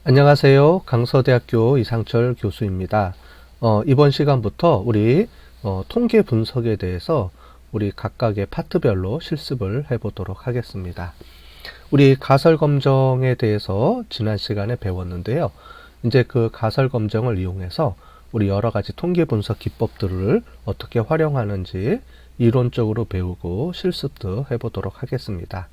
안녕하세요. 강서대학교 이상철 교수입니다. 이번 시간부터 우리 통계 분석에 대해서 우리 각각의 파트별로 실습을 해보도록 하겠습니다. 우리 가설 검정에 대해서 지난 시간에 배웠는데요. 이제 그 가설 검정을 이용해서 우리 여러 가지 통계 분석 기법들을 어떻게 활용하는지 이론적으로 배우고 실습도 해보도록 하겠습니다.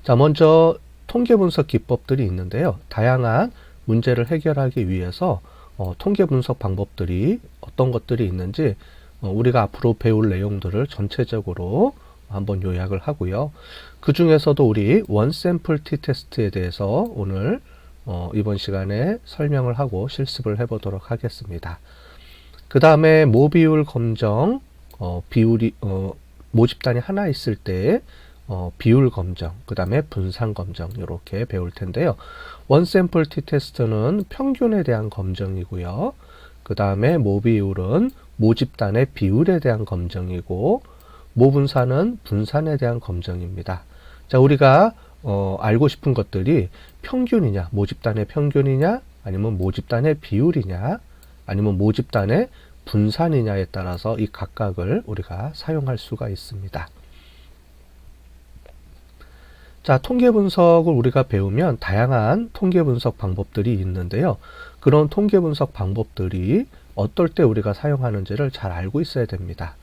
자, 먼저 통계 분석 기법들이 있는데요. 다양한 문제를 해결하기 위해서 통계 분석 방법들이 어떤 것들이 있는지 우리가 앞으로 배울 내용들을 전체적으로 한번 요약을 하고요. 그 중에서도 우리 원샘플 t-테스트에 대해서 오늘 이번 시간에 설명을 하고 실습을 해보도록 하겠습니다. 그 다음에 모비율 검정, 비율이 모집단이 하나 있을 때 비율 검정, 그 다음에 분산 검정 이렇게 배울 텐데요. 원샘플 t-테스트는 평균에 대한 검정이고요. 그 다음에 모비율은 모집단의 비율에 대한 검정이고, 모분산은 분산에 대한 검정입니다. 자, 우리가 알고 싶은 것들이 평균이냐, 모집단의 평균이냐, 아니면 모집단의 비율이냐, 아니면 모집단의 분산이냐에 따라서 이 각각을 우리가 사용할 수가 있습니다. 자, 통계 분석을 우리가 배우면 다양한 통계 분석 방법들이 있는데요. 그런 통계 분석 방법들이 어떨 때 우리가 사용하는지를 잘 알고 있어야 됩니다.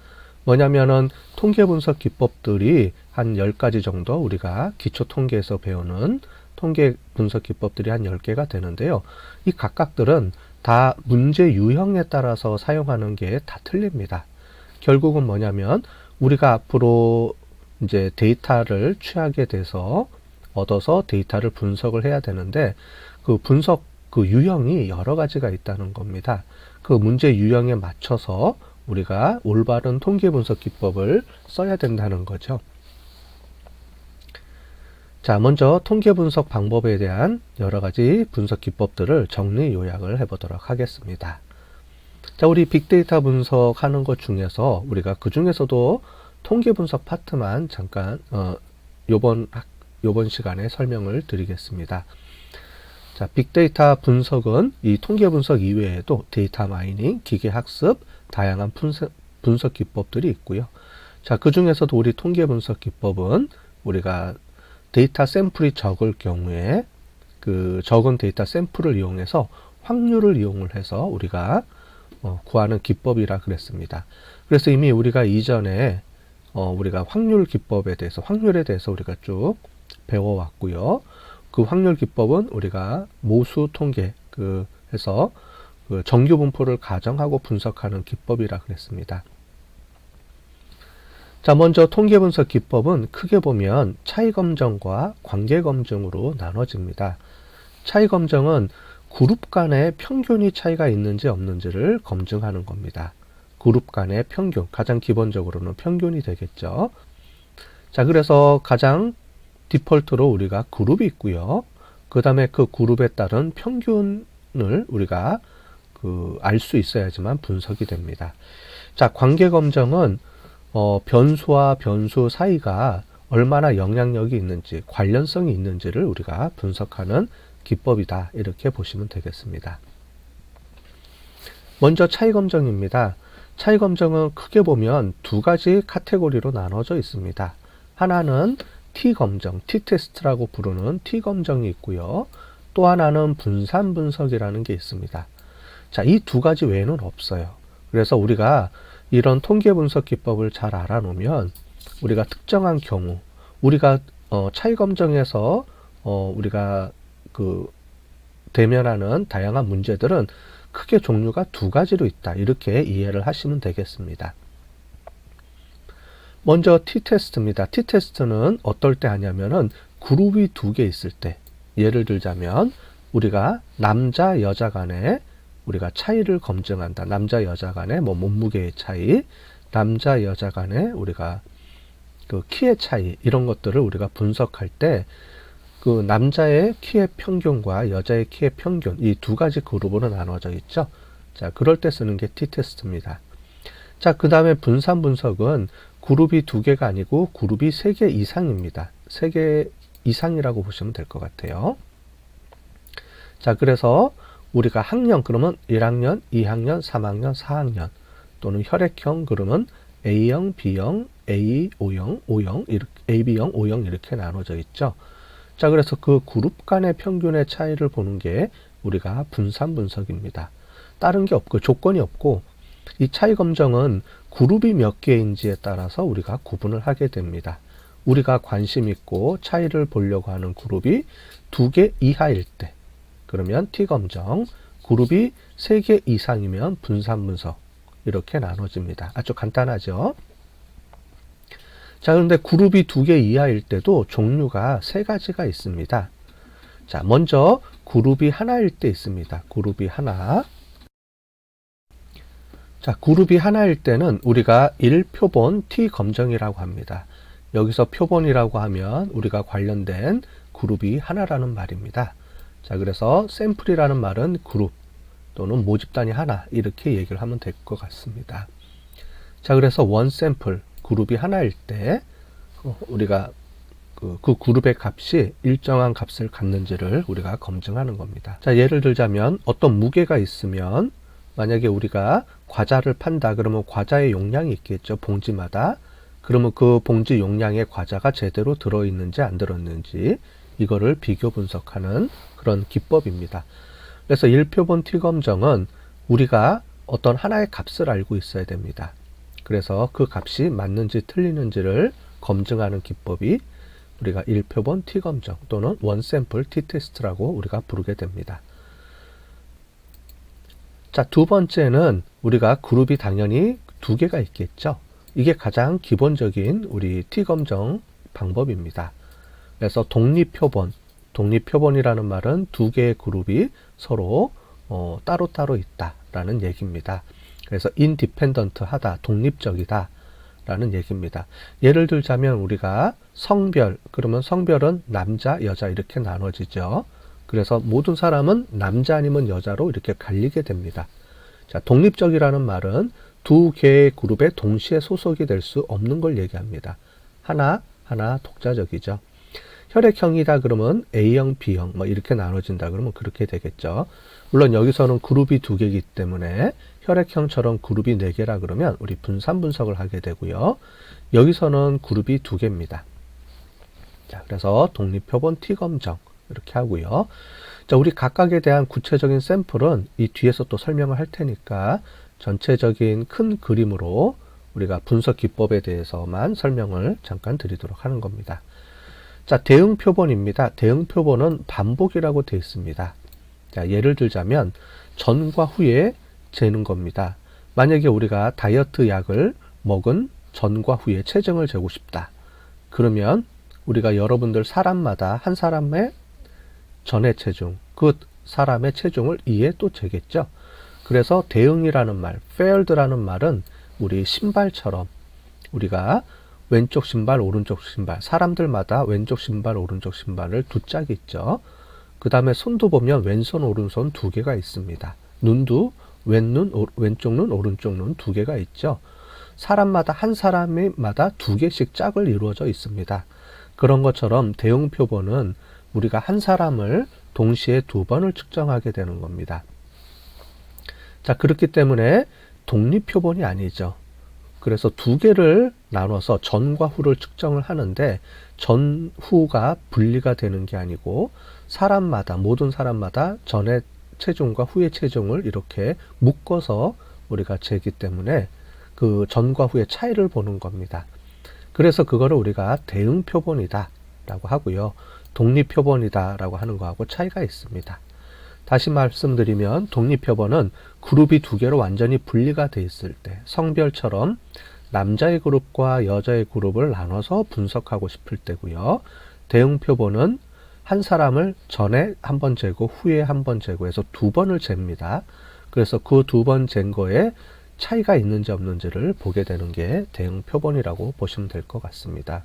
뭐냐면은 통계 분석 기법들이 한 10가지 정도 우리가 기초 통계에서 배우는 통계 분석 기법들이 한 10개가 되는데요. 이 각각들은 다 문제 유형에 따라서 사용하는 게 다 틀립니다. 결국은 뭐냐면 우리가 앞으로 이제 데이터를 취하게 돼서 얻어서 데이터를 분석을 해야 되는데, 그 분석 그 유형이 여러 가지가 있다는 겁니다. 그 문제 유형에 맞춰서 우리가 올바른 통계 분석 기법을 써야 된다는 거죠. 자, 먼저 통계 분석 방법에 대한 여러 가지 분석 기법들을 정리 요약을 해보도록 하겠습니다. 자, 우리 빅데이터 분석하는 것 중에서 우리가 그 중에서도 통계 분석 파트만 잠깐 요번 시간에 설명을 드리겠습니다. 자, 빅데이터 분석은 이 통계 분석 이외에도 데이터 마이닝, 기계 학습, 다양한 분석 기법들이 있고요. 자, 그 중에서도 우리 통계 분석 기법은 우리가 데이터 샘플이 적을 경우에 그 적은 데이터 샘플을 이용해서 확률을 이용을 해서 우리가 구하는 기법이라 그랬습니다. 그래서 이미 우리가 이전에 우리가 확률에 대해서 우리가 쭉 배워왔고요. 그 확률 기법은 우리가 모수 통계, 해서 정규 분포를 가정하고 분석하는 기법이라 그랬습니다. 자, 먼저 통계 분석 기법은 크게 보면 차이 검정과 관계 검증으로 나눠집니다. 차이 검정은 그룹 간의 평균이 차이가 있는지 없는지를 검증하는 겁니다. 그룹 간의 평균, 가장 기본적으로는 평균이 되겠죠. 자, 그래서 가장 디폴트로 우리가 그룹이 있고요. 그 다음에 그 그룹에 따른 평균을 우리가 알 수 있어야지만 분석이 됩니다. 자, 관계 검정은 변수와 변수 사이가 얼마나 영향력이 있는지, 관련성이 있는지를 우리가 분석하는 기법이다, 이렇게 보시면 되겠습니다. 먼저 차이 검정입니다. 차이 검정은 크게 보면 두 가지 카테고리로 나눠져 있습니다. 하나는 T검정, T테스트라고 부르는 T검정이 있고요. 또 하나는 분산 분석이라는 게 있습니다. 자, 이 두 가지 외에는 없어요. 그래서 우리가 이런 통계 분석 기법을 잘 알아놓으면 우리가 특정한 경우, 우리가 차이 검정에서 우리가 대면하는 다양한 문제들은 크게 종류가 두 가지로 있다, 이렇게 이해를 하시면 되겠습니다. 먼저 t-테스트입니다. t-테스트는 어떨 때 하냐면은 그룹이 두 개 있을 때, 예를 들자면 우리가 남자 여자 간에 우리가 차이를 검증한다. 남자 여자 간의 몸무게의 차이, 남자 여자 간의 우리가 키의 차이, 이런 것들을 우리가 분석할 때 그 남자의 키의 평균과 여자의 키의 평균, 이 두 가지 그룹으로 나눠져 있죠. 자, 그럴 때 쓰는 게 t-테스트입니다. 자, 그 다음에 분산 분석은 그룹이 두 개가 아니고 그룹이 3개 이상입니다. 3개 이상이라고 보시면 될 것 같아요. 자, 그래서 우리가 학년 그러면 1학년, 2학년, 3학년, 4학년 또는 혈액형 그러면 A형, B형, A, O형, O형, AB형, O형 이렇게 나눠져 있죠. 자, 그래서 그 그룹 간의 평균의 차이를 보는 게 우리가 분산 분석입니다. 다른 게 없고 조건이 없고 이 차이 검정은 그룹이 몇 개인지에 따라서 우리가 구분을 하게 됩니다. 우리가 관심 있고 차이를 보려고 하는 그룹이 2개 이하일 때 그러면 T 검정, 그룹이 3개 이상이면 분산 분석 이렇게 나눠집니다. 아주 간단하죠. 자, 그런데 그룹이 2개 이하일 때도 종류가 3가지가 있습니다. 자, 먼저 그룹이 하나일 때 있습니다. 그룹이 하나. 자, 그룹이 하나일 때는 우리가 1표본 T 검정이라고 합니다. 여기서 표본이라고 하면 우리가 관련된 그룹이 하나라는 말입니다. 자, 그래서 샘플이라는 말은 그룹 또는 모집단이 하나 이렇게 얘기를 하면 될 것 같습니다. 자, 그래서 원 샘플 그룹이 하나일 때 우리가 그 그룹의 값이 일정한 값을 갖는지를 우리가 검증하는 겁니다. 자, 예를 들자면 어떤 무게가 있으면 만약에 우리가 과자를 판다 그러면 과자의 용량이 있겠죠. 봉지마다. 그러면 그 봉지 용량의 과자가 제대로 들어있는지 안 들어있는지 이거를 비교 분석하는 그런 기법입니다. 그래서 1표본 T 검정은 우리가 어떤 하나의 값을 알고 있어야 됩니다. 그래서 그 값이 맞는지 틀리는지를 검증하는 기법이 우리가 1표본 T 검정 또는 원 샘플 T 테스트라고 우리가 부르게 됩니다. 자, 두 번째는 우리가 그룹이 당연히 2개가 있겠죠. 이게 가장 기본적인 우리 T 검정 방법입니다. 그래서 독립표본이라는 말은 2개의 그룹이 서로 따로따로 있다라는 얘기입니다. 그래서 independent 하다, 독립적이다 라는 얘기입니다. 예를 들자면 우리가 성별, 그러면 성별은 남자, 여자 이렇게 나눠지죠. 그래서 모든 사람은 남자 아니면 여자로 이렇게 갈리게 됩니다. 자, 독립적이라는 말은 2개의 그룹에 동시에 소속이 될 수 없는 걸 얘기합니다. 하나 독자적이죠. 혈액형이다 그러면 A형, B형 뭐 이렇게 나눠진다 그러면 그렇게 되겠죠. 물론 여기서는 그룹이 2개이기 때문에 혈액형처럼 그룹이 4개라 그러면 우리 분산 분석을 하게 되고요. 여기서는 그룹이 2개입니다. 자, 그래서 독립표본 T 검정 이렇게 하고요. 자, 우리 각각에 대한 구체적인 샘플은 이 뒤에서 또 설명을 할 테니까 전체적인 큰 그림으로 우리가 분석 기법에 대해서만 설명을 잠깐 드리도록 하는 겁니다. 자, 대응 표본입니다. 대응 표본은 반복이라고 되어 있습니다. 자, 예를 들자면 전과 후에 재는 겁니다. 만약에 우리가 다이어트 약을 먹은 전과 후에 체중을 재고 싶다. 그러면 우리가 여러분들 사람마다 한 사람의 전의 체중, 그 사람의 체중을 2에 또 재겠죠. 그래서 대응이라는 말, faired라는 말은 우리 신발처럼 우리가 왼쪽 신발, 오른쪽 신발, 사람들마다 왼쪽 신발, 오른쪽 신발을 두 짝이 있죠. 그 다음에 손도 보면 왼손, 오른손 2개가 있습니다. 눈도 왼쪽 눈, 오른쪽 눈 2개가 있죠. 사람마다 한 사람마다 2개씩 짝을 이루어져 있습니다. 그런 것처럼 대응 표본은 우리가 한 사람을 동시에 2번을 측정하게 되는 겁니다. 자, 그렇기 때문에 독립표본이 아니죠. 그래서 2개를 나눠서 전과 후를 측정을 하는데 전후가 분리가 되는 게 아니고 사람마다, 모든 사람마다 전의 체중과 후의 체중을 이렇게 묶어서 우리가 재기 때문에 그 전과 후의 차이를 보는 겁니다. 그래서 그거를 우리가 대응 표본이다 라고 하고요. 독립 표본이다 라고 하는 거하고 차이가 있습니다. 다시 말씀드리면 독립 표본은 그룹이 2개로 완전히 분리가 돼 있을 때 성별처럼 남자의 그룹과 여자의 그룹을 나눠서 분석하고 싶을 때고요. 대응 표본은 한 사람을 전에 한 번 재고 후에 한 번 재고 해서 2번을 잽니다. 그래서 그 2번 잰 거에 차이가 있는지 없는지를 보게 되는 게 대응 표본이라고 보시면 될 것 같습니다.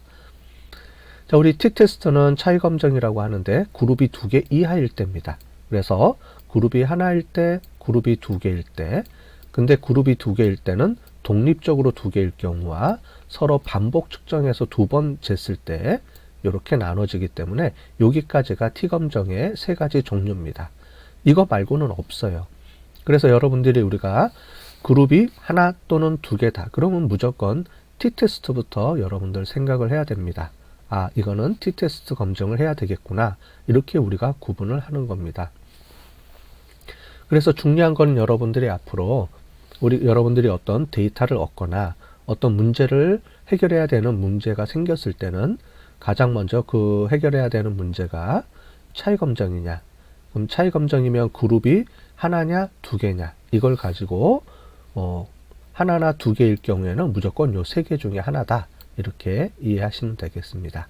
자, 우리 T테스트는 차이 검정이라고 하는데 그룹이 2개 이하일 때입니다. 그래서 그룹이 하나일 때, 그룹이 2개일 때, 근데 그룹이 2개일 때는 독립적으로 2개일 경우와 서로 반복 측정해서 2번 쟀을 때 이렇게 나눠지기 때문에 여기까지가 T검정의 세 가지 종류입니다. 이거 말고는 없어요. 그래서 여러분들이 우리가 그룹이 하나 또는 두 개다. 그러면 무조건 T테스트부터 여러분들 생각을 해야 됩니다. 아, 이거는 T테스트 검증을 해야 되겠구나. 이렇게 우리가 구분을 하는 겁니다. 그래서 중요한 건 여러분들이 앞으로 여러분들이 어떤 데이터를 얻거나 어떤 문제를 해결해야 되는 문제가 생겼을 때는 가장 먼저 그 해결해야 되는 문제가 차이 검정이냐. 그럼 차이 검정이면 그룹이 하나냐 두 개냐. 이걸 가지고 하나나 두 개일 경우에는 무조건 요 세 개 중에 하나다. 이렇게 이해하시면 되겠습니다.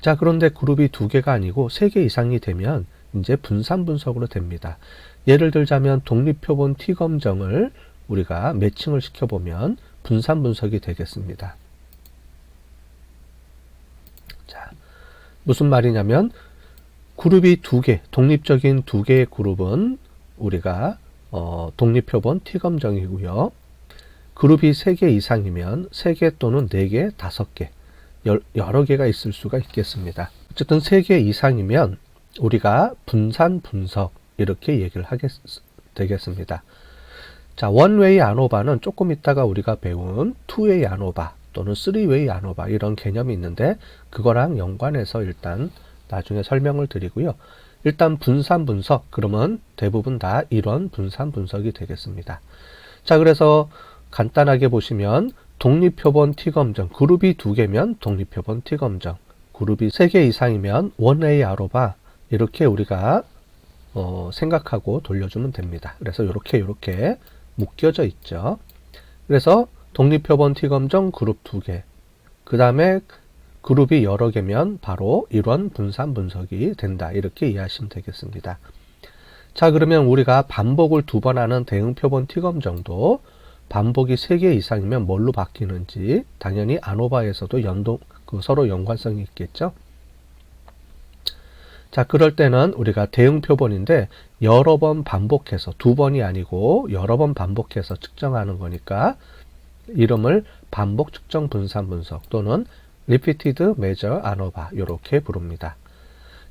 자, 그런데 그룹이 두 개가 아니고 세 개 이상이 되면 이제 분산 분석으로 됩니다. 예를 들자면 독립표본 T검정을 우리가 매칭을 시켜보면 분산 분석이 되겠습니다. 자, 무슨 말이냐면 그룹이 두 개, 독립적인 두 개의 그룹은 우리가 독립표본 T검정이고요. 그룹이 3개 이상이면 3개 또는 4개, 5개, 여러 개가 있을 수가 있겠습니다. 어쨌든 3개 이상이면 우리가 분산 분석 이렇게 얘기를 되겠습니다. 자, 원웨이 아노바는 조금 있다가 우리가 배운 투웨이 아노바 또는 쓰리웨이 아노바 이런 개념이 있는데 그거랑 연관해서 일단 나중에 설명을 드리고요. 일단 분산 분석 그러면 대부분 다 이런 분산 분석이 되겠습니다. 자, 그래서 간단하게 보시면 독립표본 T검정 그룹이 두 개면 독립표본 T검정 그룹이 3개 이상이면 원웨이 아노바 이렇게 우리가 생각하고 돌려주면 됩니다. 그래서 이렇게 묶여져 있죠. 그래서 독립표본 T검정 그룹 2개 그 다음에 그룹이 여러 개면 바로 일원 분산 분석이 된다. 이렇게 이해하시면 되겠습니다. 자, 그러면 우리가 반복을 2번 하는 대응표본 T검정도 반복이 3개 이상이면 뭘로 바뀌는지 당연히 아노바에서도 서로 연관성이 있겠죠. 자, 그럴 때는 우리가 대응 표본인데 여러 번 반복해서 2번이 아니고 여러 번 반복해서 측정하는 거니까 이름을 반복 측정 분산 분석 또는 Repeated Measure ANOVA 이렇게 부릅니다.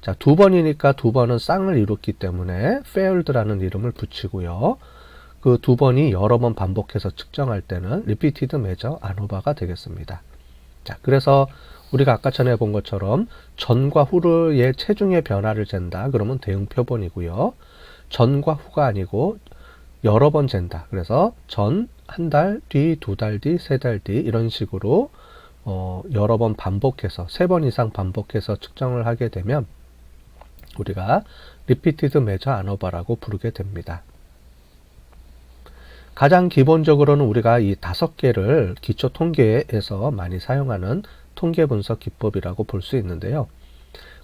자, 2번이니까 2번은 쌍을 이뤘기 때문에 failed라는 이름을 붙이고요. 그 2번이 여러 번 반복해서 측정할 때는 Repeated Measure ANOVA가 되겠습니다. 자, 그래서 우리가 아까 전에 본 것처럼 전과 후의 체중의 변화를 잰다. 그러면 대응 표본이고요. 전과 후가 아니고 여러 번 잰다. 그래서 전, 한 달 뒤, 2달 뒤, 3달 뒤 이런 식으로 여러 번 반복해서 3번 이상 반복해서 측정을 하게 되면 우리가 Repeated Measure ANOVA라고 부르게 됩니다. 가장 기본적으로는 우리가 이 5개를 기초 통계에서 많이 사용하는 통계 분석 기법이라고 볼 수 있는데요.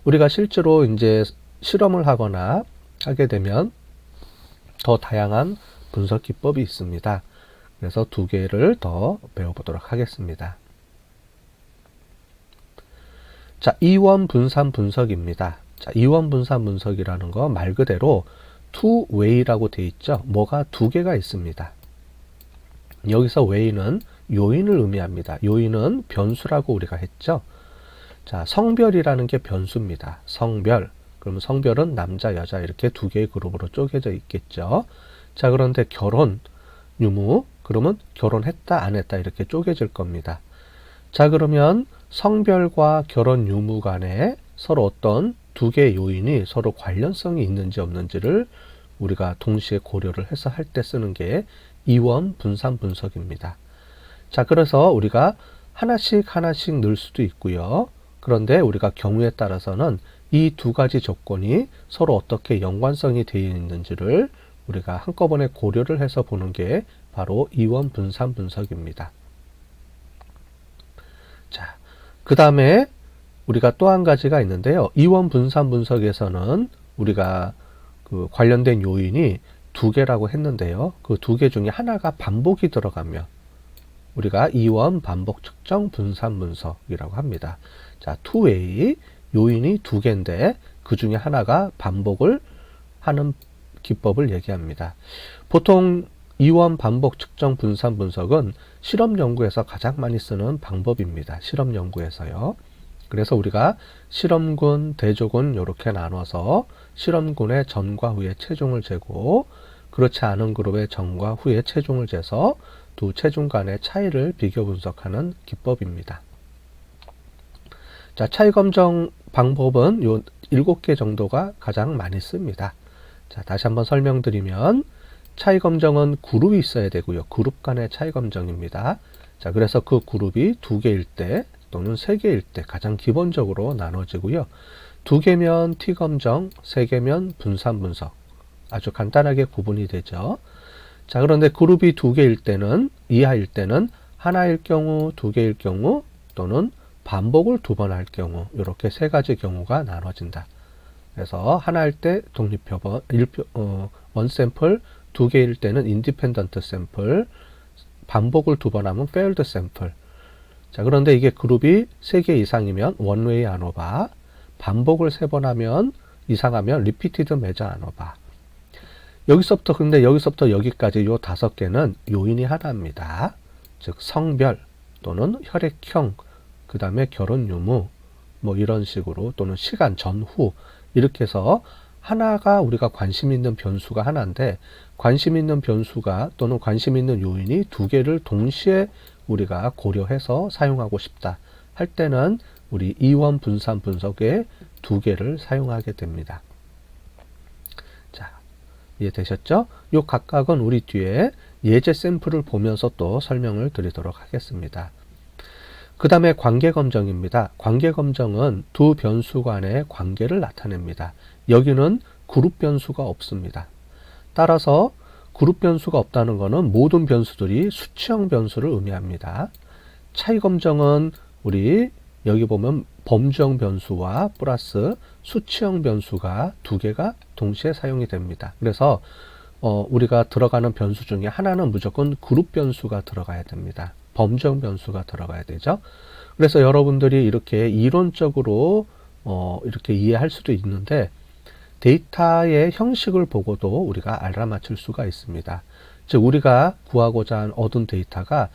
우리가 실제로 이제 실험을 하거나 하게 되면 더 다양한 분석 기법이 있습니다. 그래서 2개를 더 배워보도록 하겠습니다. 자, 이원 분산 분석입니다. 자, 이원 분산 분석이라는 거 말 그대로 two way라고 되어 있죠. 뭐가 2개가 있습니다. 여기서 way는 요인을 의미합니다. 요인은 변수라고 우리가 했죠. 자, 성별이라는 게 변수입니다. 성별. 그러면 성별은 남자, 여자 이렇게 2개의 그룹으로 쪼개져 있겠죠. 자, 그런데 결혼, 유무, 그러면 결혼했다, 안 했다 이렇게 쪼개질 겁니다. 자, 그러면 성별과 결혼 유무 간에 서로 어떤 2개의 요인이 서로 관련성이 있는지 없는지를 우리가 동시에 고려를 해서 할 때 쓰는 게 이원 분산 분석입니다. 자, 그래서 우리가 하나씩 넣을 수도 있고요. 그런데 우리가 경우에 따라서는 이 2가지 조건이 서로 어떻게 연관성이 되어 있는지를 우리가 한꺼번에 고려를 해서 보는 게 바로 이원 분산 분석입니다. 자, 그 다음에 우리가 또 한 가지가 있는데요. 이원 분산 분석에서는 우리가 그 관련된 요인이 2개라고 했는데요. 그 2개 중에 하나가 반복이 들어가면 우리가 이원 반복 측정 분산 분석이라고 합니다. 자, 투웨이 요인이 2개인데 그 중에 하나가 반복을 하는 기법을 얘기합니다. 보통 이원 반복 측정 분산 분석은 실험 연구에서 가장 많이 쓰는 방법입니다. 실험 연구에서요. 그래서 우리가 실험군, 대조군 이렇게 나눠서 실험군의 전과 후의 체중을 재고 그렇지 않은 그룹의 전과 후의 체중을 재서 두 체중 간의 차이를 비교 분석하는 기법입니다. 자, 차이 검정 방법은 요 7개 정도가 가장 많이 씁니다. 자, 다시 한번 설명드리면 차이 검정은 그룹이 있어야 되고요. 그룹 간의 차이 검정입니다. 자, 그래서 그 그룹이 2개일 때 또는 3개일 때 가장 기본적으로 나눠지고요. 2개면 T 검정, 3개면 분산 분석. 아주 간단하게 구분이 되죠. 자, 그런데 그룹이 2개일 때는, 이하일 때는 하나일 경우, 2개일 경우 또는 반복을 2번 할 경우 이렇게 3가지 경우가 나눠진다. 그래서 하나일 때 독립표본, 원 샘플, 2개일 때는 인디펜던트 샘플, 반복을 2번 하면 페일드 샘플. 자, 그런데 이게 그룹이 3개 이상이면 원웨이 아노바, 반복을 3번 하면 이상하면 리피티드 메저 아노바. 근데 여기서부터 여기까지 요 5개는 요인이 하나입니다. 즉 성별 또는 혈액형, 그 다음에 결혼 유무, 뭐 이런 식으로 또는 시간 전후 이렇게 해서 하나가 우리가 관심 있는 변수가 하나인데 관심 있는 변수가 또는 관심 있는 요인이 2개를 동시에 우리가 고려해서 사용하고 싶다 할 때는 우리 이원 분산 분석에 2개를 사용하게 됩니다. 자, 이해되셨죠? 요 각각은 우리 뒤에 예제 샘플을 보면서 또 설명을 드리도록 하겠습니다. 그 다음에 관계 검정입니다. 관계 검정은 두 변수 간의 관계를 나타냅니다. 여기는 그룹 변수가 없습니다. 따라서 그룹 변수가 없다는 것은 모든 변수들이 수치형 변수를 의미합니다. 차이 검정은 우리 여기 보면 범주형 변수와 플러스 수치형 변수가 2개가 동시에 사용이 됩니다. 그래서 우리가 들어가는 변수 중에 하나는 무조건 그룹 변수가 들어가야 됩니다. 범주형 변수가 들어가야 되죠. 그래서 여러분들이 이렇게 이론적으로 이렇게 이해할 수도 있는데 데이터의 형식을 보고도 우리가 알아맞힐 수가 있습니다. 즉 우리가 구하고자 얻은 데이터가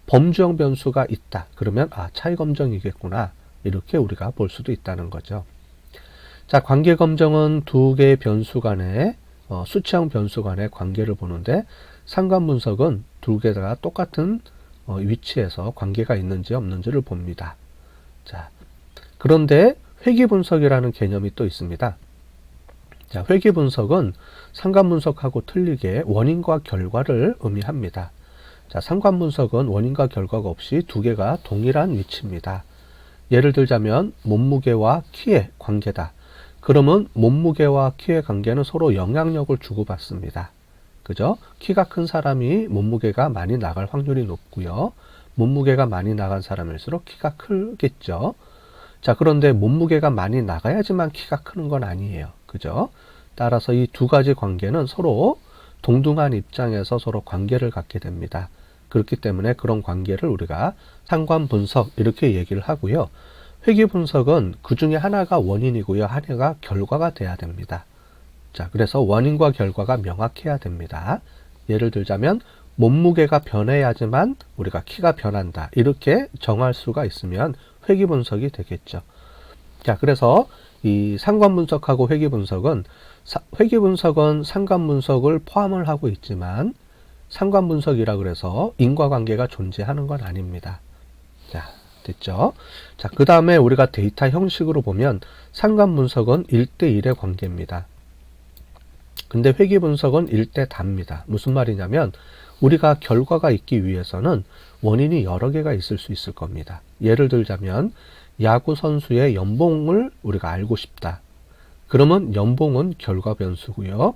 범주형 변수가 있다. 그러면 차이 검정이겠구나. 이렇게 우리가 볼 수도 있다는 거죠. 자, 관계 검정은 2개의 변수 간의 수치형 변수 간의 관계를 보는데 상관 분석은 2개가 똑같은 위치에서 관계가 있는지 없는지를 봅니다. 자, 그런데 회귀 분석이라는 개념이 또 있습니다. 자, 회귀 분석은 상관 분석하고 틀리게 원인과 결과를 의미합니다. 자, 상관 분석은 원인과 결과가 없이 2개가 동일한 위치입니다. 예를 들자면 몸무게와 키의 관계다. 그러면 몸무게와 키의 관계는 서로 영향력을 주고받습니다. 그죠? 키가 큰 사람이 몸무게가 많이 나갈 확률이 높고요. 몸무게가 많이 나간 사람일수록 키가 크겠죠. 자, 그런데 몸무게가 많이 나가야지만 키가 크는 건 아니에요. 그죠? 따라서 이 2가지 관계는 서로 동등한 입장에서 서로 관계를 갖게 됩니다. 그렇기 때문에 그런 관계를 우리가 상관 분석 이렇게 얘기를 하고요. 회귀 분석은 그 중에 하나가 원인이고요. 하나가 결과가 돼야 됩니다. 자, 그래서 원인과 결과가 명확해야 됩니다. 예를 들자면 몸무게가 변해야지만 우리가 키가 변한다. 이렇게 정할 수가 있으면 회귀 분석이 되겠죠. 자, 그래서 이 상관 분석하고 회귀 분석은 상관 분석을 포함을 하고 있지만 상관 분석이라 그래서 인과관계가 존재하는 건 아닙니다. 자, 됐죠? 자, 그 다음에 우리가 데이터 형식으로 보면 상관 분석은 1대1의 관계입니다. 근데 회귀 분석은 1대 다입니다. 무슨 말이냐면 우리가 결과가 있기 위해서는 원인이 여러 개가 있을 수 있을 겁니다. 예를 들자면 야구 선수의 연봉을 우리가 알고 싶다. 그러면 연봉은 결과 변수고요.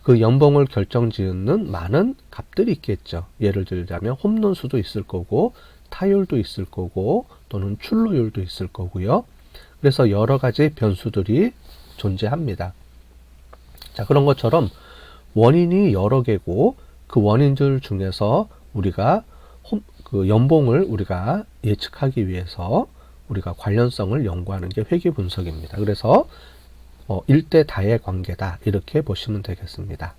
그 연봉을 결정짓는 많은 값들이 있겠죠. 예를 들자면 홈런 수도 있을 거고 타율도 있을 거고 또는 출루율도 있을 거고요. 그래서 여러 가지 변수들이 존재합니다. 자, 그런 것처럼 원인이 여러 개고 그 원인들 중에서 우리가 그 연봉을 우리가 예측하기 위해서 우리가 관련성을 연구하는 게 회귀 분석입니다. 그래서 1대 다의 관계다 이렇게 보시면 되겠습니다.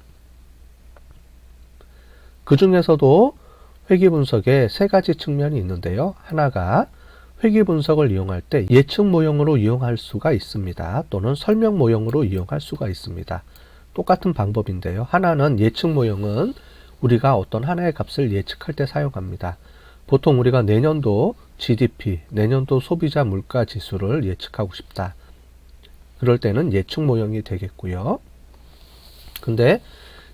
그 중에서도 회귀 분석에 세 가지 측면이 있는데요. 하나가 회귀 분석을 이용할 때 예측 모형으로 이용할 수가 있습니다. 또는 설명 모형으로 이용할 수가 있습니다. 똑같은 방법인데요. 하나는 예측 모형은 우리가 어떤 하나의 값을 예측할 때 사용합니다. 보통 우리가 내년도 GDP, 내년도 소비자 물가 지수를 예측하고 싶다. 그럴 때는 예측 모형이 되겠고요. 근데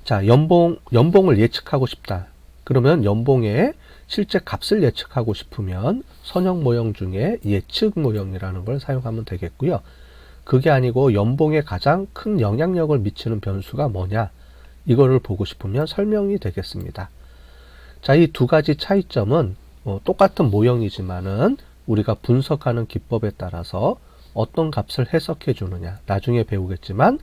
자, 연봉을 예측하고 싶다. 그러면 연봉의 실제 값을 예측하고 싶으면 선형 모형 중에 예측 모형이라는 걸 사용하면 되겠고요. 그게 아니고 연봉에 가장 큰 영향력을 미치는 변수가 뭐냐? 이거를 보고 싶으면 설명이 되겠습니다. 자, 이 두 가지 차이점은 똑같은 모형이지만은 우리가 분석하는 기법에 따라서 어떤 값을 해석해 주느냐, 나중에 배우겠지만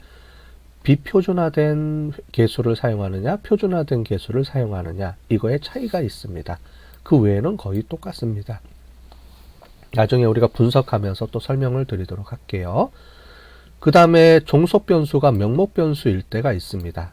비표준화된 계수를 사용하느냐, 표준화된 계수를 사용하느냐, 이거에 차이가 있습니다. 그 외에는 거의 똑같습니다. 나중에 우리가 분석하면서 또 설명을 드리도록 할게요. 그 다음에 종속 변수가 명목 변수일 때가 있습니다.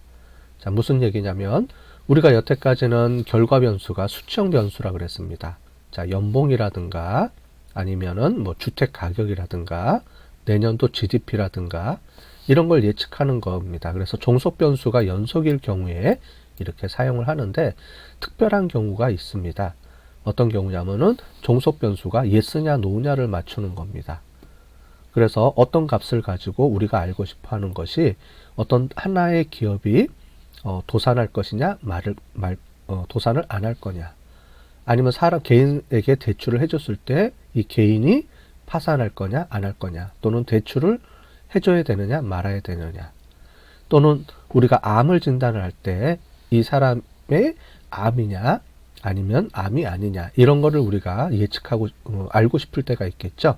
자, 무슨 얘기냐면 우리가 여태까지는 결과 변수가 수치형 변수라 그랬습니다. 자, 연봉이라든가 아니면은 뭐 주택 가격이라든가 내년도 GDP라든가 이런 걸 예측하는 겁니다. 그래서 종속 변수가 연속일 경우에 이렇게 사용을 하는데 특별한 경우가 있습니다. 어떤 경우냐면은 종속 변수가 yes냐 no냐를 맞추는 겁니다. 그래서 어떤 값을 가지고 우리가 알고 싶어 하는 것이 어떤 하나의 기업이 도산할 것이냐, 도산을 안 할 거냐. 아니면 개인에게 대출을 해줬을 때 이 개인이 파산할 거냐, 안 할 거냐. 또는 대출을 해줘야 되느냐, 말아야 되느냐. 또는 우리가 암을 진단을 할 때 이 사람의 암이냐, 아니면 암이 아니냐. 이런 거를 우리가 예측하고, 알고 싶을 때가 있겠죠.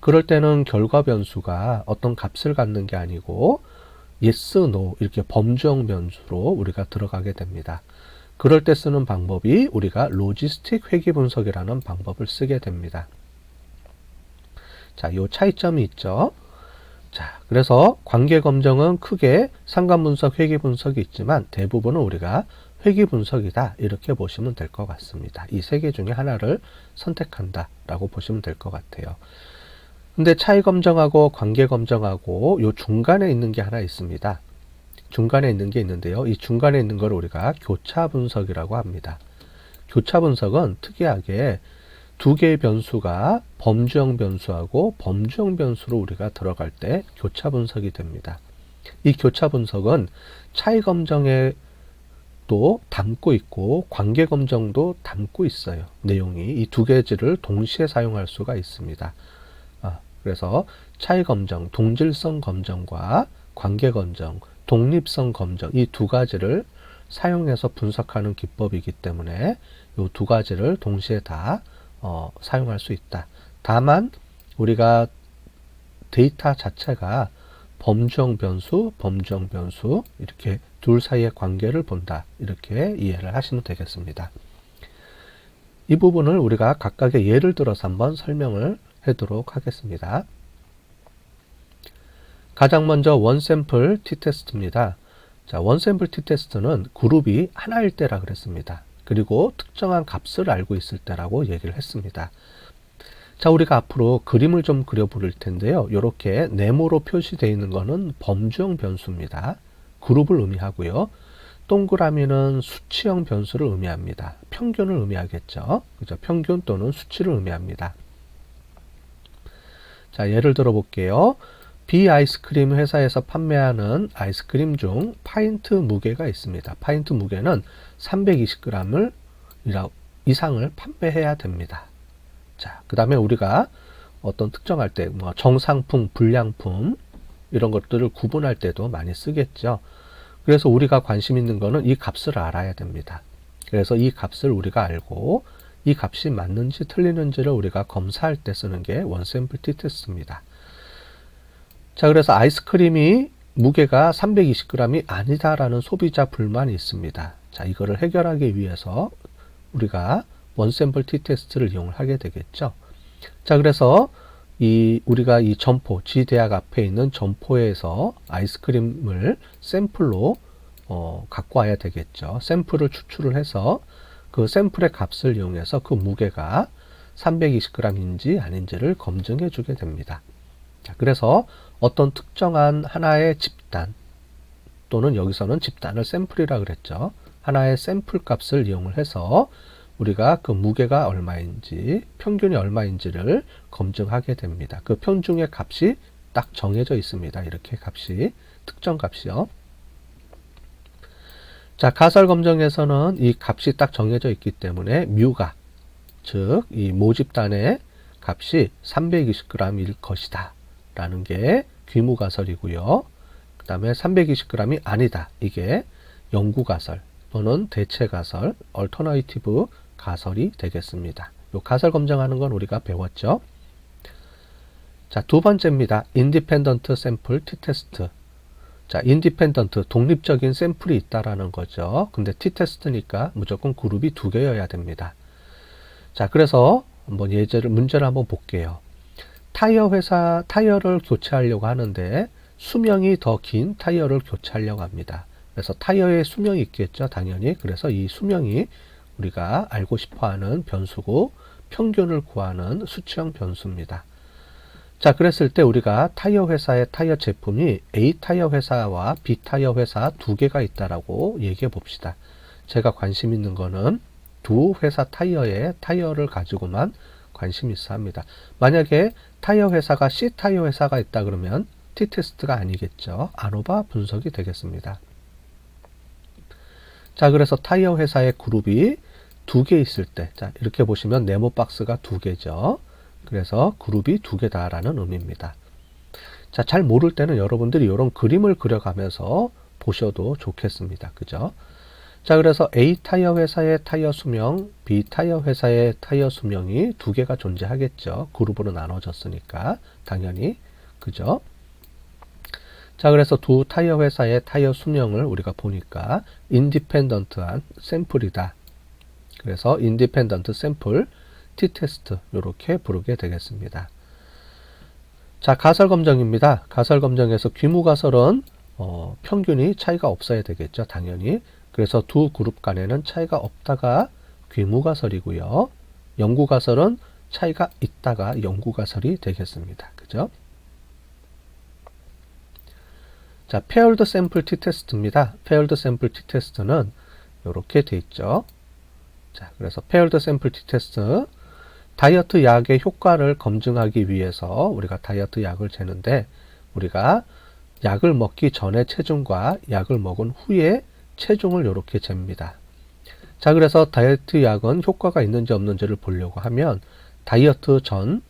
그럴 때는 결과 변수가 어떤 값을 갖는 게 아니고 yes, no 이렇게 범주형 변수로 우리가 들어가게 됩니다. 그럴 때 쓰는 방법이 우리가 로지스틱 회귀 분석이라는 방법을 쓰게 됩니다. 자, 요 차이점이 있죠. 자, 그래서 관계 검정은 크게 상관 분석, 회귀 분석이 있지만 대부분은 우리가 회귀 분석이다 이렇게 보시면 될 것 같습니다. 이 세 개 중에 하나를 선택한다라고 보시면 될 것 같아요. 근데 차이 검정하고 관계 검정하고 요 중간에 있는 게 하나 있습니다. 중간에 있는 게 있는데요. 이 중간에 있는 걸 우리가 교차 분석이라고 합니다. 교차 분석은 특이하게 두 개의 변수가 범주형 변수하고 범주형 변수로 우리가 들어갈 때 교차 분석이 됩니다. 이 교차 분석은 차이 검정에도 담고 있고 관계 검정도 담고 있어요. 내용이 이 두 가지를 동시에 사용할 수가 있습니다. 그래서 차이 검정, 동질성 검정과 관계 검정, 독립성 검정 이 두 가지를 사용해서 분석하는 기법이기 때문에 이 두 가지를 동시에 다 사용할 수 있다. 다만 우리가 데이터 자체가 범주형 변수, 범주형 변수 이렇게 둘 사이의 관계를 본다. 이렇게 이해를 하시면 되겠습니다. 이 부분을 우리가 각각의 예를 들어서 한번 설명을 하도록 하겠습니다. 가장 먼저 원샘플 t-테스트입니다. 자, 원샘플 t-테스트는 그룹이 하나일 때라 그랬습니다. 그리고 특정한 값을 알고 있을 때라고 얘기를 했습니다. 자, 우리가 앞으로 그림을 좀 그려볼 텐데요. 이렇게 네모로 표시되어 있는 거는 범주형 변수입니다. 그룹을 의미하고요. 동그라미는 수치형 변수를 의미합니다. 평균을 의미하겠죠. 그죠? 평균 또는 수치를 의미합니다. 자, 예를 들어 볼게요. B 아이스크림 회사에서 판매하는 아이스크림 중 파인트 무게가 있습니다. 파인트 무게는 320g을 이상을 판매해야 됩니다. 자, 그 다음에 우리가 어떤 특정할 때 뭐 정상품, 불량품 이런 것들을 구분할 때도 많이 쓰겠죠. 그래서 우리가 관심 있는 거는 이 값을 알아야 됩니다. 그래서 이 값을 우리가 알고 이 값이 맞는지 틀리는지를 우리가 검사할 때 쓰는 게 원샘플 t-테스트입니다. 자, 그래서 아이스크림이 무게가 320g이 아니다라는 소비자 불만이 있습니다. 자, 이거를 해결하기 위해서 우리가 원샘플 t-테스트를 이용을 하게 되겠죠. 자, 그래서 우리가 이 점포, G대학 앞에 있는 점포에서 아이스크림을 샘플로 갖고 와야 되겠죠. 샘플을 추출을 해서 그 샘플의 값을 이용해서 그 무게가 320g인지 아닌지를 검증해 주게 됩니다. 자, 그래서 어떤 특정한 하나의 집단 또는 여기서는 집단을 샘플이라 그랬죠. 하나의 샘플 값을 이용을 해서 우리가 그 무게가 얼마인지 평균이 얼마인지를 검증하게 됩니다. 그 평균의 값이 딱 정해져 있습니다. 이렇게 값이 특정 값이요. 자, 가설 검정에서는 이 값이 딱 정해져 있기 때문에 뮤가 즉 이 모집단의 값이 320g일 것이다 라는 게 귀무 가설이고요. 그 다음에 320g이 아니다. 이게 영구 가설 또는 대체 가설, 얼터너티브 가설이 되겠습니다. 요 가설 검증하는 건 우리가 배웠죠. 자, 두 번째입니다. 인디펜던트 샘플 t-테스트. 자, 인디펜던트, 독립적인 샘플이 있다라는 거죠. 근데 t-테스트니까 무조건 그룹이 두 개여야 됩니다. 자, 그래서 한번 문제를 한번 볼게요. 타이어를 교체하려고 하는데 수명이 더 긴 타이어를 교체하려고 합니다. 그래서 타이어의 수명이 있겠죠, 당연히. 그래서 이 수명이 우리가 알고 싶어 하는 변수고 평균을 구하는 수치형 변수입니다. 자, 그랬을 때 우리가 타이어 회사의 타이어 제품이 A 타이어 회사와 B 타이어 회사 두 개가 있다라고 얘기해 봅시다. 제가 관심 있는 거는 두 회사 타이어의 타이어를 가지고만 관심 있어 합니다. 만약에 타이어 회사가 C 타이어 회사가 있다 그러면 t-테스트가 아니겠죠. 아노바 분석이 되겠습니다. 자, 그래서 타이어 회사의 그룹이 두 개 있을 때, 자, 이렇게 보시면 네모 박스가 두 개죠. 그래서 그룹이 두 개다라는 의미입니다. 자, 잘 모를 때는 여러분들이 이런 그림을 그려가면서 보셔도 좋겠습니다. 그죠? 자, 그래서 A 타이어 회사의 타이어 수명, B 타이어 회사의 타이어 수명이 두 개가 존재하겠죠. 그룹으로 나눠졌으니까 당연히. 그죠? 자, 그래서 두 타이어 회사의 타이어 수명을 우리가 보니까 인디펜던트한 샘플이다. 그래서 인디펜던트 샘플 t-테스트 이렇게 부르게 되겠습니다. 자, 가설 검정입니다. 가설 검정에서 귀무 가설은 평균이 차이가 없어야 되겠죠. 당연히. 그래서 두 그룹 간에는 차이가 없다가 귀무 가설이고요. 영구 가설은 차이가 있다가 영구 가설이 되겠습니다. 그죠? 자, 페어드 샘플 t-테스트입니다. 페어드 샘플 t-테스트는 이렇게 돼 있죠. 자, 그래서 페어드 샘플 t-테스트 다이어트 약의 효과를 검증하기 위해서 우리가 다이어트 약을 재는데 우리가 약을 먹기 전의 체중과 약을 먹은 후에 체중을 이렇게 잽니다. 자, 그래서 다이어트 약은 효과가 있는지 없는지를 보려고 하면 다이어트 전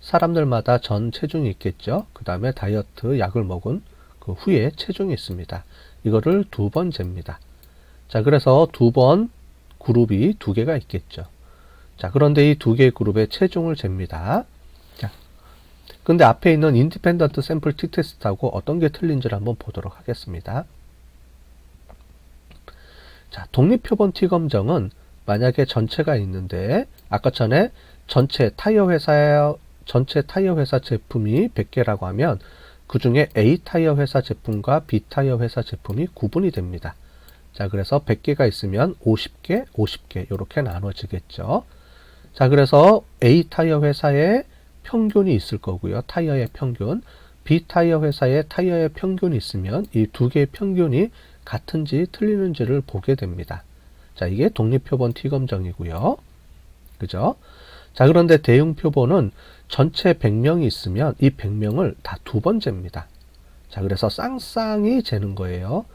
사람들마다 전 체중이 있겠죠. 그 다음에 다이어트 약을 먹은 그 후에 체중이 있습니다. 이거를 두 번 잽니다. 자, 그래서 두 번 그룹이 두 개가 있겠죠. 자, 그런데 이 두 개의 그룹의 체중을 잽니다. 자, 근데 앞에 있는 인디펜던트 샘플 t-테스트하고 어떤 게 틀린지를 한번 보도록 하겠습니다. 자, 독립표본 t-검정은 만약에 전체가 있는데 아까 전에 전체 타이어 회사 제품이 100개라고 하면 그 중에 A 타이어 회사 제품과 B 타이어 회사 제품이 구분이 됩니다. 자, 그래서 100개가 있으면 50개, 50개 이렇게 나눠지겠죠. 자, 그래서 A 타이어 회사에 평균이 있을 거고요. 타이어의 평균. B 타이어 회사에 타이어의 평균이 있으면 이 두 개의 평균이 같은지 틀리는지를 보게 됩니다. 자, 이게 독립표본 t-검정이고요. 그죠? 자, 그런데 대응표본은 전체 100명이 있으면 이 100명을 다 두 번 잽니다. 자, 그래서 쌍쌍이 재는 거예요.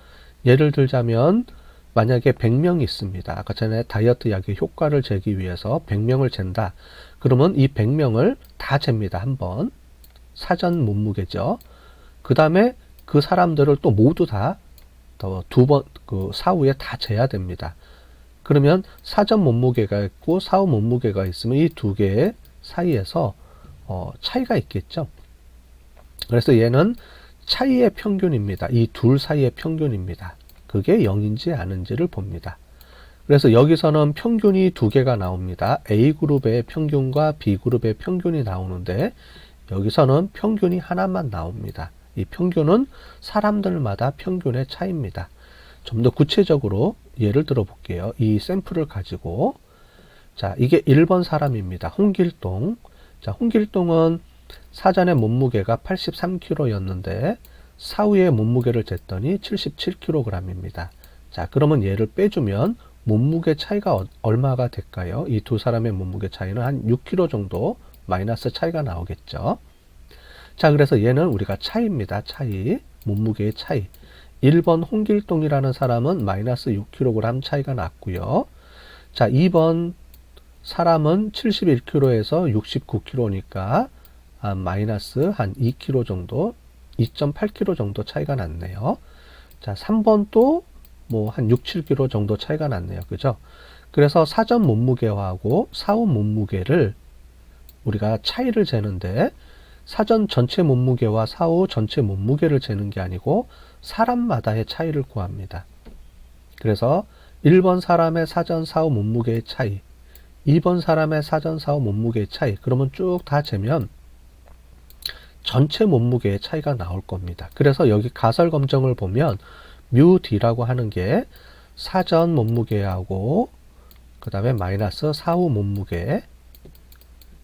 예를 들자면 만약에 100명이 있습니다. 아까 전에 다이어트 약의 효과를 재기 위해서 100명을 잰다. 그러면 이 100명을 다 잽니다. 한 번. 사전 몸무게죠. 그 다음에 그 사람들을 또 모두 다 두 번, 그 사후에 다 재야 됩니다. 그러면 사전 몸무게가 있고 사후 몸무게가 있으면 이 두 개의 사이에서 차이가 있겠죠. 그래서 얘는 차이의 평균입니다. 이 둘 사이의 평균입니다. 그게 0인지 아닌지를 봅니다. 그래서 여기서는 평균이 두 개가 나옵니다. A그룹의 평균과 B그룹의 평균이 나오는데 여기서는 평균이 하나만 나옵니다. 이 평균은 사람들마다 평균의 차이입니다. 좀 더 구체적으로 예를 들어 볼게요. 이 샘플을 가지고 자, 이게 1번 사람입니다. 홍길동. 자, 홍길동은 사전에 몸무게가 83kg였는데 사후에 몸무게를 쟀더니 77kg입니다. 자, 그러면 얘를 빼주면 몸무게 차이가 얼마가 될까요? 이 두 사람의 몸무게 차이는 한 6kg 정도 마이너스 차이가 나오겠죠. 자, 그래서 얘는 우리가 차이입니다. 차이. 몸무게의 차이. 1번 홍길동이라는 사람은 마이너스 6kg 차이가 났고요. 자, 2번 사람은 71kg에서 69kg니까 마이너스 한 2kg 정도, 2.8kg 정도 차이가 났네요. 자, 3번 또 뭐 한 6, 7kg 정도 차이가 났네요. 그죠? 그래서 사전 몸무게하고 사후 몸무게를 우리가 차이를 재는데 사전 전체 몸무게와 사후 전체 몸무게를 재는 게 아니고 사람마다의 차이를 구합니다. 그래서 1번 사람의 사전 사후 몸무게의 차이, 2번 사람의 사전 사후 몸무게의 차이, 그러면 쭉 다 재면 전체 몸무게의 차이가 나올 겁니다. 그래서 여기 가설 검정을 보면 뮤D라고 하는 게 사전 몸무게하고 그 다음에 마이너스 사후 몸무게,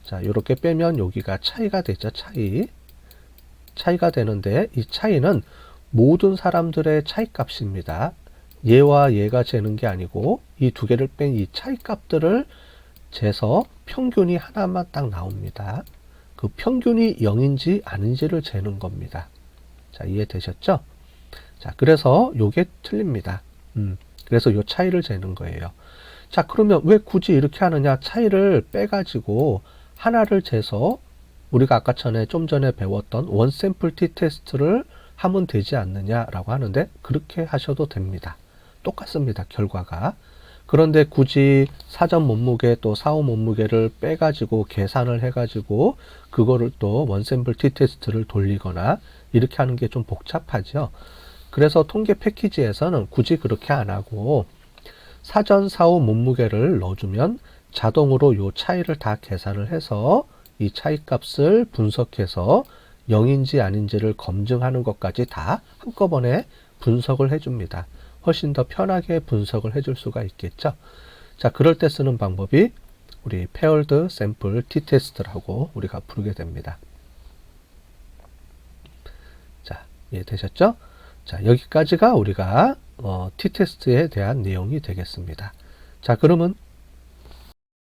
자, 이렇게 빼면 여기가 차이가 되죠. 차이가 되는데 이 차이는 모든 사람들의 차이 값입니다. 얘와 얘가 재는 게 아니고 이 두 개를 뺀 이 차이 값들을 재서 평균이 하나만 딱 나옵니다. 그 평균이 0인지 아닌지를 재는 겁니다. 자, 이해되셨죠? 자, 그래서 요게 틀립니다. 그래서 요 차이를 재는 거예요. 자, 그러면 왜 굳이 이렇게 하느냐? 차이를 빼가지고 하나를 재서 우리가 아까 좀 전에 배웠던 원 샘플 t 테스트를 하면 되지 않느냐라고 하는데 그렇게 하셔도 됩니다. 똑같습니다. 결과가. 그런데 굳이 사전 몸무게 또 사후 몸무게를 빼가지고 계산을 해가지고 그거를 또 원 샘플 t 테스트를 돌리거나 이렇게 하는 게 좀 복잡하죠. 그래서 통계 패키지에서는 굳이 그렇게 안 하고 사전 사후 몸무게를 넣어주면 자동으로 요 차이를 다 계산을 해서 이 차이 값을 분석해서 0인지 아닌지를 검증하는 것까지 다 한꺼번에 분석을 해줍니다. 훨씬 더 편하게 분석을 해줄 수가 있겠죠. 자, 그럴 때 쓰는 방법이 우리 paired sample t-test라고 우리가 부르게 됩니다. 자, 이해되셨죠? 자, 여기까지가 우리가 t-test에 대한 내용이 되겠습니다. 자, 그러면